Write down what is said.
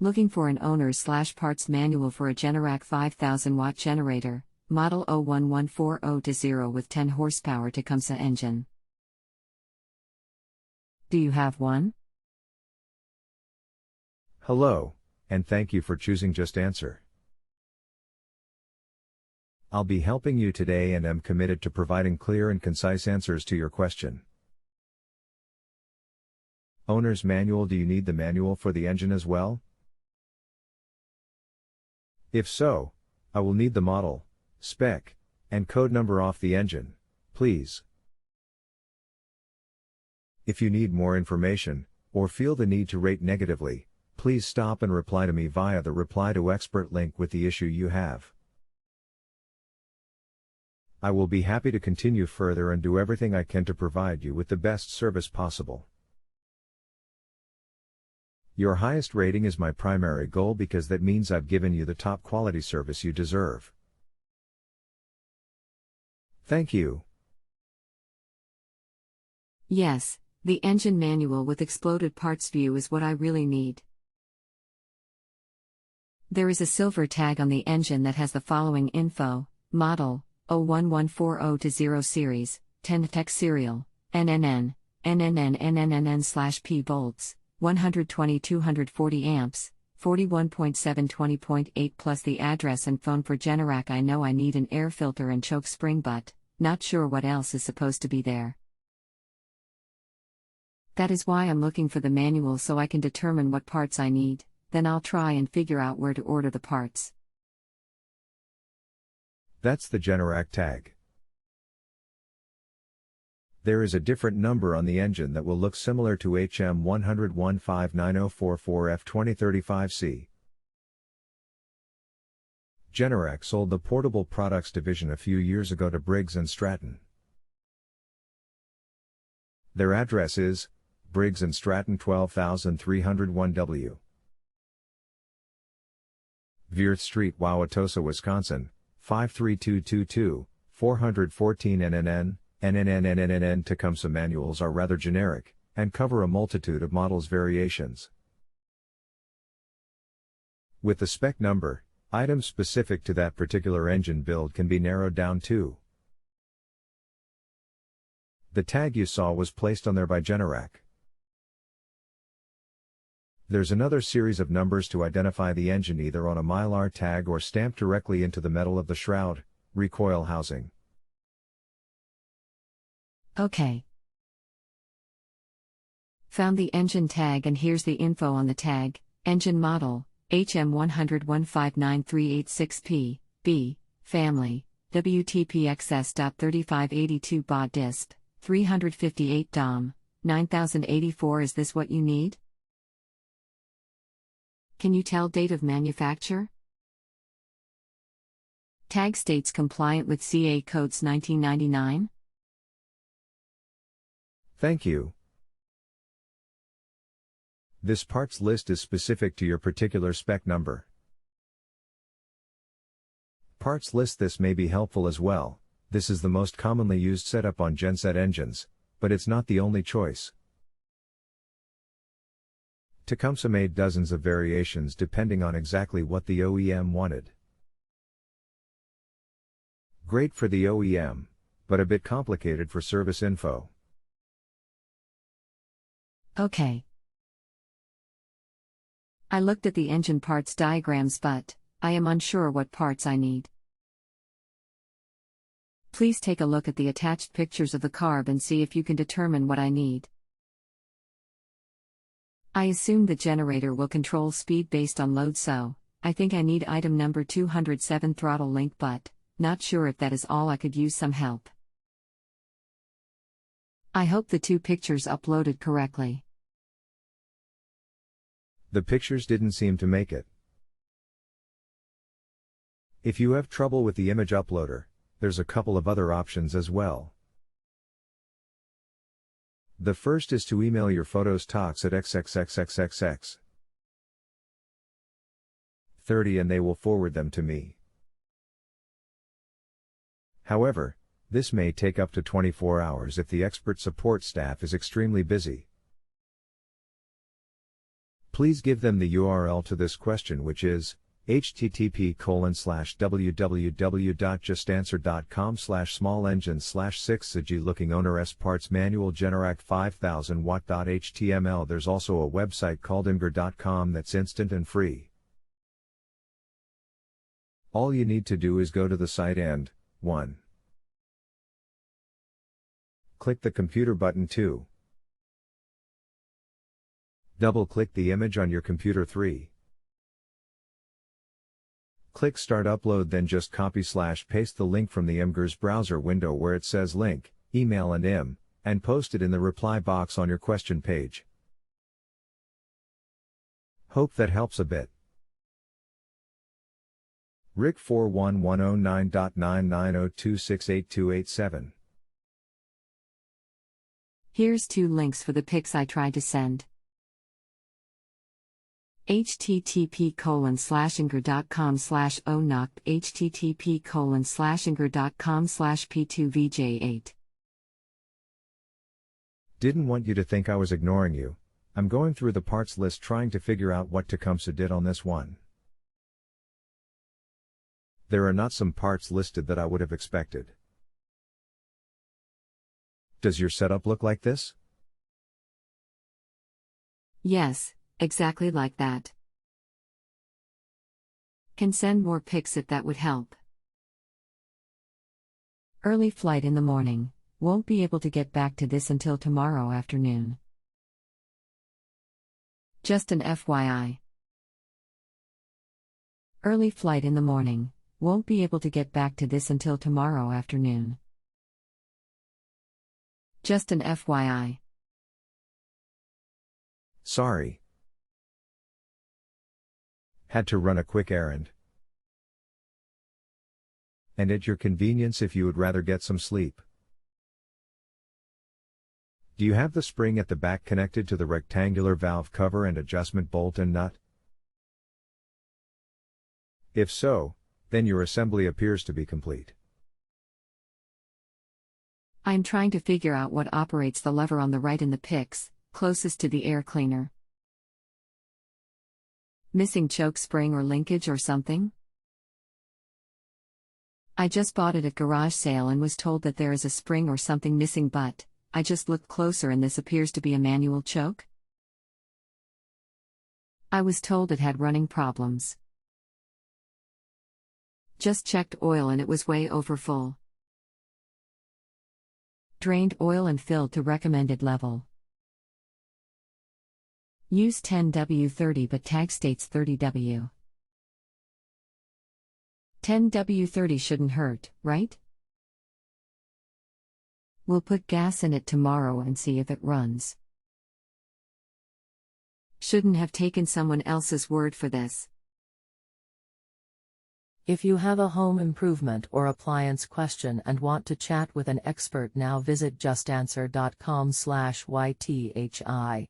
Looking for an owner's/parts manual for a Generac 5000 watt generator, model 01140-0 with 10 horsepower Tecumseh engine. Do you have one? Hello, and thank you for choosing JustAnswer. I'll be helping you today and am committed to providing clear and concise answers to your question. Owner's manual. Do you need the manual for the engine as well? If so, I will need the model, spec, and code number off the engine, please. If you need more information, or feel the need to rate negatively, please stop and reply to me via the Reply to Expert link with the issue you have. I will be happy to continue further and do everything I can to provide you with the best service possible. Your highest rating is my primary goal because that means I've given you the top quality service you deserve. Thank you. Yes, the engine manual with exploded parts view is what I really need. There is a silver tag on the engine that has the following info: model, 01140-0 series, 10 tech serial, NNN, NNN/P volts, 120-240 amps, 41.7 20.8 plus the address and phone for Generac. I know I need an air filter and choke spring, but not sure what else is supposed to be there. That is why I'm looking for the manual so I can determine what parts I need, then I'll try and figure out where to order the parts. That's the Generac tag. There is a different number on the engine that will look similar to HM100-15904-4F2035C. Generac sold the Portable Products division a few years ago to Briggs & Stratton. Their address is Briggs & Stratton 12301W. Vierth Street, Wauwatosa, Wisconsin, 53222, 414 NNN. NNN Tecumseh manuals are rather generic, and cover a multitude of models variations. With the spec number, items specific to that particular engine build can be narrowed down too. The tag you saw was placed on there by Generac. There's another series of numbers to identify the engine either on a mylar tag or stamped directly into the metal of the shroud, recoil housing. Okay. Found the engine tag and here's the info on the tag: engine model, HM101593886P, B, family, WTPXS.3582 baud disp, 358 DOM, 9084. Is this what you need? Can you tell date of manufacture? Tag states compliant with CA codes 1999? Thank you. This parts list is specific to your particular spec number. Parts list. This may be helpful as well. This is the most commonly used setup on genset engines, but it's not the only choice. Tecumseh made dozens of variations depending on exactly what the OEM wanted. Great for the OEM, but a bit complicated for service info. Okay. I looked at the engine parts diagrams, but I am unsure what parts I need. Please take a look at the attached pictures of the carb and see if you can determine what I need. I assume the generator will control speed based on load, so I think I need item number 207 throttle link, but not sure if that is all. I could use some help. I hope the two pictures uploaded correctly. The pictures didn't seem to make it. If you have trouble with the image uploader, there's a couple of other options as well. The first is to email your photos tox@xxxxx30 and they will forward them to me. However, this may take up to 24 hours if the expert support staff is extremely busy. Please give them the URL to this question, which is http://www.justanswer.com/small-engine/6 looking owner S parts manual Generac 5000 watt.html. There's also a website called imgur.com that's instant and free. All you need to do is go to the site and 1. Click the computer button. 2. Double-click the image on your computer. 3. Click Start Upload, then just copy/paste the link from the imgur's browser window where it says link, email and post it in the reply box on your question page. Hope that helps a bit. Rick 41109.9902682887. Here's 2 links for the pics I tried to send. http://imgur.com/onoc http://imgur.com/p2vj8. Didn't want you to think I was ignoring you. I'm going through the parts list trying to figure out what Tecumseh did on this one. There are not some parts listed that I would have expected. Does your setup look like this? Yes, exactly like that. Can send more pics if that would help. Early flight in the morning. Won't be able to get back to this until tomorrow afternoon. Just an FYI. Early flight in the morning. Won't be able to get back to this until tomorrow afternoon. Just an FYI. Sorry. Had to run a quick errand. And at your convenience if you would rather get some sleep. Do you have the spring at the back connected to the rectangular valve cover and adjustment bolt and nut? If so, then your assembly appears to be complete. I'm trying to figure out what operates the lever on the right in the pics, closest to the air cleaner. Missing choke spring or linkage or something? I just bought it at garage sale and was told that there is a spring or something missing, but I just looked closer and this appears to be a manual choke. I was told it had running problems. Just checked oil and it was way over full. Drained oil and filled to recommended level. Use 10W30 but tag states 30W. 10W30 shouldn't hurt, right? We'll put gas in it tomorrow and see if it runs. Shouldn't have taken someone else's word for this. If you have a home improvement or appliance question and want to chat with an expert now, visit justanswer.com/ythi.